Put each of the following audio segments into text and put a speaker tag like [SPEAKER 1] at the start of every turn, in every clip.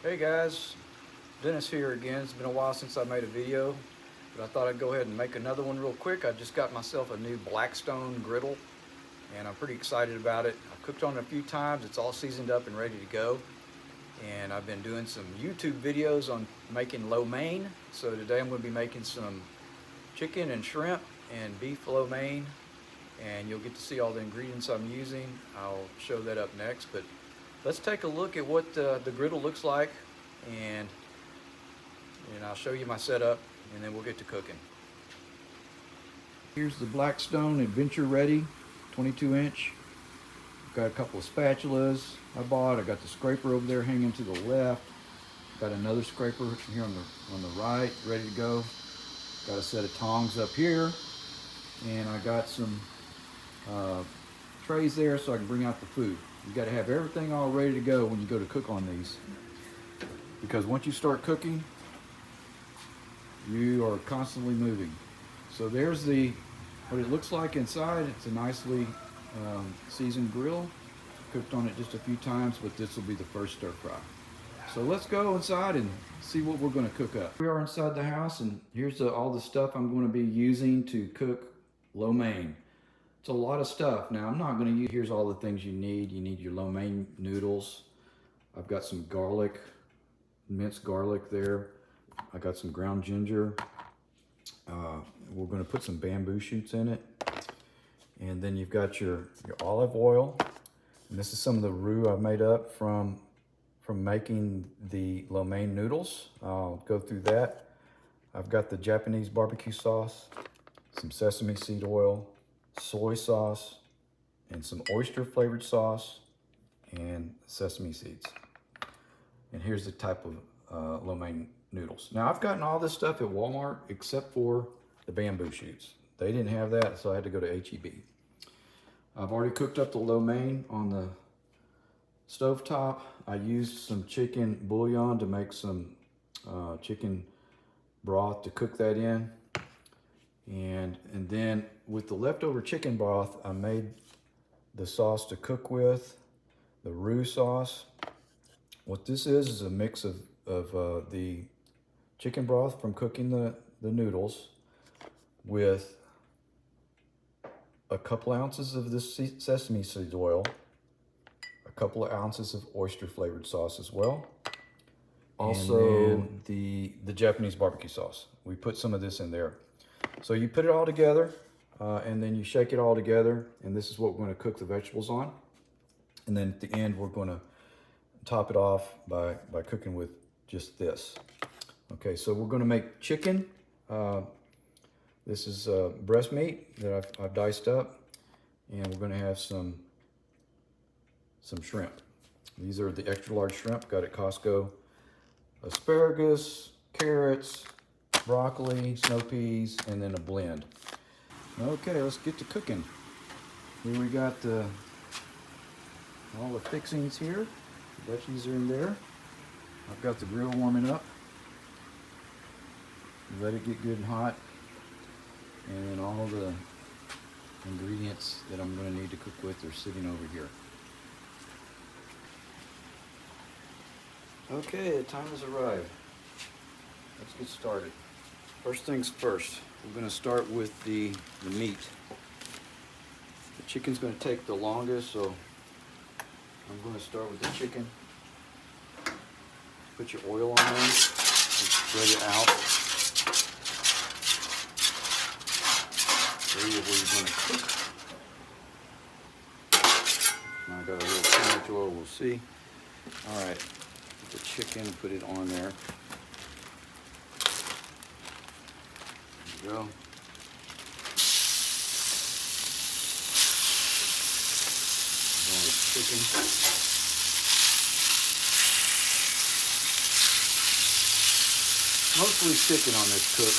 [SPEAKER 1] Hey guys, Dennis here again. It's been a while since I made a video, but I thought I'd go ahead and make another one real quick. I just got myself a new Blackstone Griddle, and I'm pretty excited about it. I've cooked on it a few times. It's all seasoned up and ready to go. And I've been doing some YouTube videos on making lo mein. So today I'm going to be making some chicken and shrimp and beef lo mein, and you'll get to see all the ingredients I'm using. I'll show that up next, but let's take a look at what the griddle looks like, and I'll show you my setup, and then we'll get to cooking. Here's the Blackstone Adventure Ready 22-inch. Got a couple of spatulas I bought. I got the scraper over there hanging to the left. Got another scraper here on the right, ready to go. Got a set of tongs up here, and I got some trays there so I can bring out the food. You got to have everything all ready to go when you go to cook on these, because once you start cooking, you are constantly moving. So there's what it looks like inside. It's a nicely seasoned grill. Cooked on it just a few times, but this will be the first stir fry. So let's go inside and see what we're going to cook up. We are inside the house, and here's all the stuff I'm going to be using to cook lo mein. It's a lot of stuff. Now I'm not going to use, here's all the things you need. You need your lo mein noodles. I've got some garlic, minced garlic there. I got some ground ginger. We're going to put some bamboo shoots in it. And then you've got your olive oil. And this is some of the roux I've made up from making the lo mein noodles. I'll go through that. I've got the Japanese barbecue sauce, some sesame seed oil, soy sauce, and some oyster flavored sauce, and sesame seeds. And here's the type of lo mein noodles. Now I've gotten all this stuff at Walmart except for the bamboo shoots. They didn't have that, so I had to go to H-E-B. I've already cooked up the lo mein on the stovetop. I used some chicken bouillon to make some chicken broth to cook that in. And then with the leftover chicken broth, I made the sauce to cook with, the roux sauce. What this is a mix of the chicken broth from cooking the noodles with a couple ounces of this sesame seed oil, a couple of ounces of oyster flavored sauce as well. Also the Japanese barbecue sauce. We put some of this in there. So you put it all together, and then you shake it all together, and this is what we're going to cook the vegetables on. And then at the end, we're going to top it off by cooking with just this. Okay, so we're going to make chicken. This is breast meat that I've diced up, and we're going to have some shrimp. These are the extra large shrimp, got at Costco. Asparagus, carrots, broccoli, snow peas, and then a blend. Okay, let's get to cooking. Here we got all the fixings here. The veggies are in there. I've got the grill warming up. Let it get good and hot. And then all the ingredients that I'm going to need to cook with are sitting over here. Okay, the time has arrived. Let's get started. First things first, we're going to start with the meat. The chicken's going to take the longest, so I'm going to start with the chicken. Put your oil on there and spread it out. Area where you're going to cook. Now I got a little too much oil, we'll see. All right, put the chicken, put it on there. There we go. Chicken. Mostly chicken on this cook.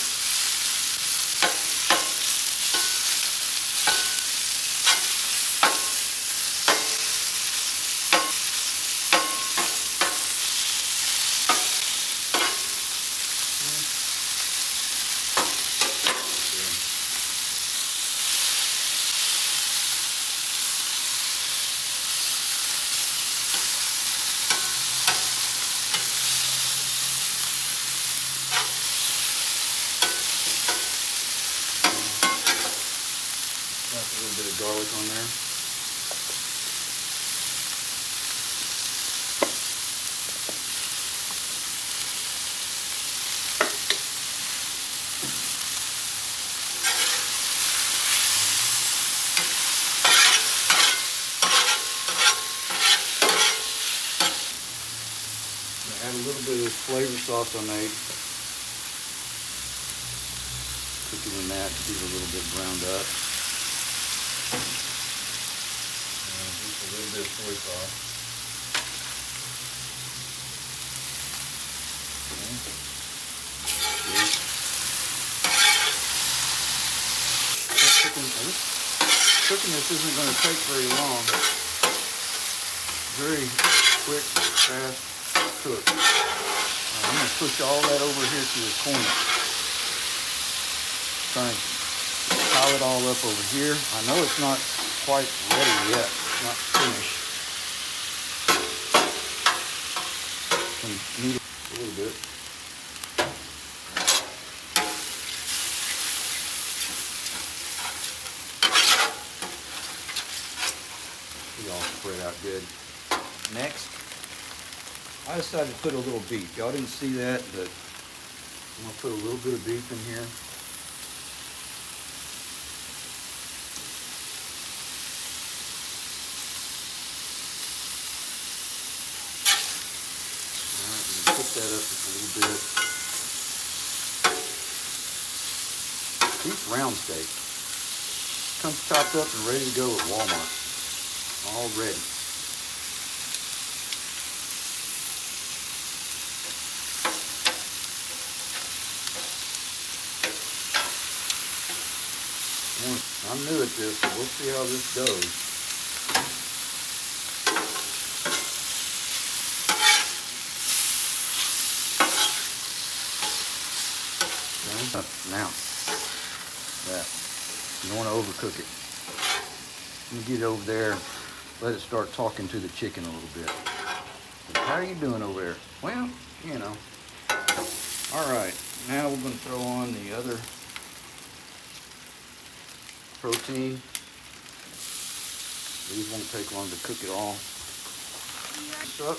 [SPEAKER 1] garlic on there. Add a little bit of this flavor sauce I made. Cook it in that to get it a little bit browned up. And just a little bit of soy sauce. Okay. Cooking this isn't going to take very long. Very quick, fast cook. I'm going to push all that over here to the corner. Trying to pile it all up over here. I know it's not quite ready yet. It's not finished. Can knead it a little bit. It all spread out good. Next, I decided to put a little beef. Y'all didn't see that, but I'm going to put a little bit of beef in here. Alright, I'm going to cook that up just a little bit. Beef round steak. Comes chopped up and ready to go at Walmart. All ready. I'm new at this, so we'll see how this goes. Okay. Now, that. You don't want to overcook it. Let me get it over there. Let it start talking to the chicken a little bit. How are you doing over there? Well, you know. All right, now we're going to throw on the other protein. These won't take long to cook it all. Up.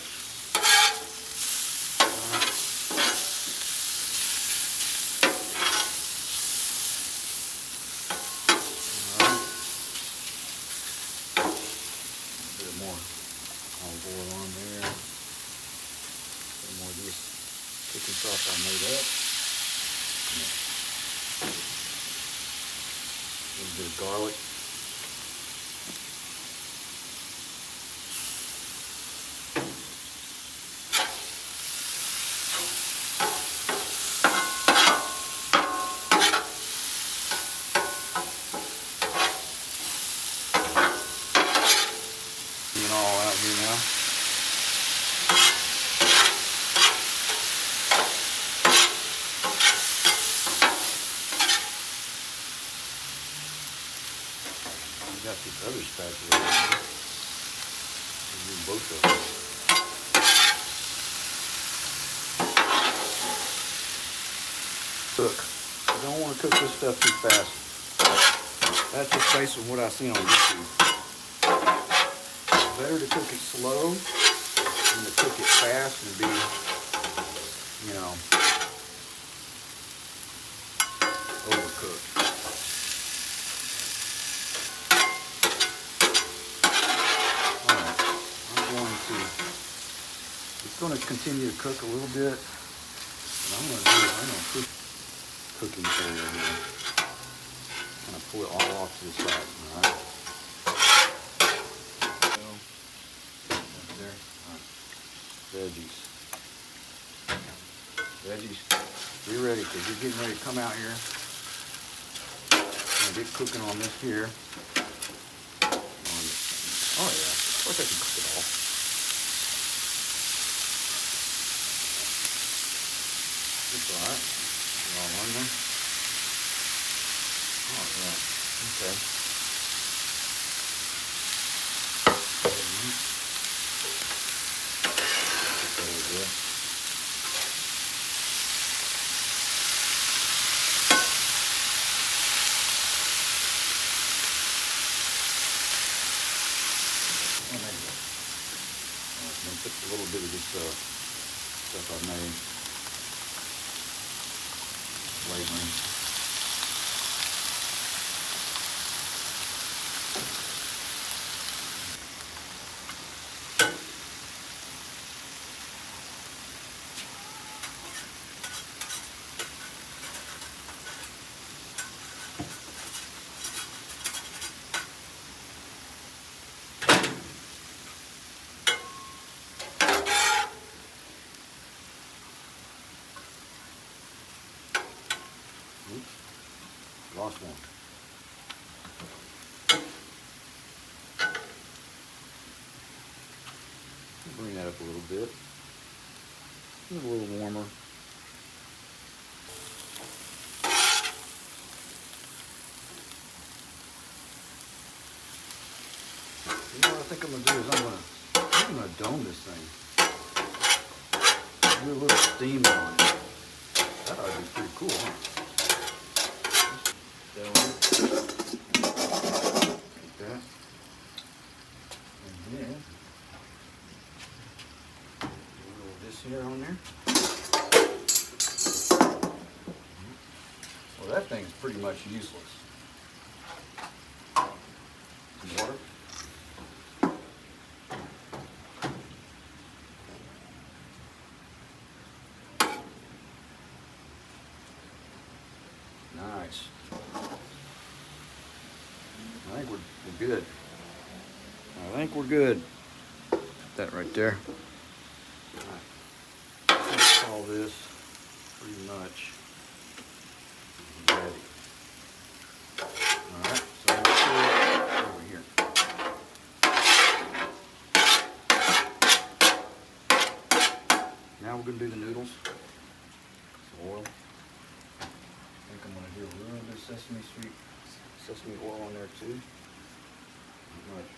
[SPEAKER 1] Chicken sauce I made up. A little bit of garlic. Getting it all out here now. Got this other spatula right here. We'll do both of them. Cook. You don't want to cook this stuff too fast. That's just based on what I see on YouTube. Better to cook it slow than to cook it fast and be, you know, overcooked. It's going to continue to cook a little bit. What I'm going to put cooking oil in here. I'm going to pull it all off to the side. All right. There. All right. Veggies. Be ready because you're getting ready to come out here. I'm going to get cooking on this here. Oh yeah. Of course I can cook it all. It's alright. You're all on there. Alright. Okay. stuff I made. Flavoring. Oops, lost one. Bring that up a little bit. Get a little warmer. You know what I think I'm gonna do is I'm gonna dome this thing. Do a little steam on it. That ought to be pretty cool, huh? Dome it. Like that. And then a little of this here on there. Well, that thing's pretty much useless. Some water. Nice. I think we're good. I think we're good. That right there. All right. Let's call this pretty much ready. All right. So let's put it over here. Now we're going to do the noodles. Some oil. I think I'm going to do a little bit of sesame oil on there too. Not much.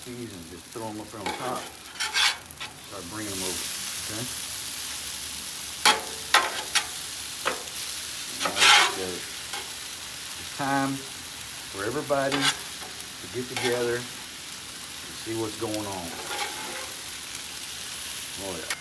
[SPEAKER 1] These and just throw them up there on top. Start bringing them over. Okay. It's time for everybody to get together and see what's going on. Oh yeah.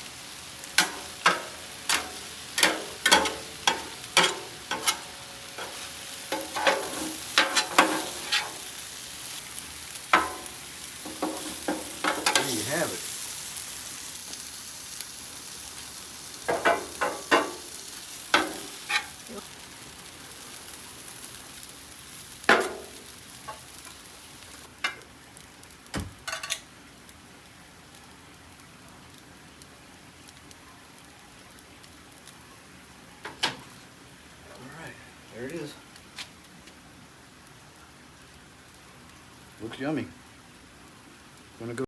[SPEAKER 1] Have it. All right, there it is. Looks yummy. Gonna go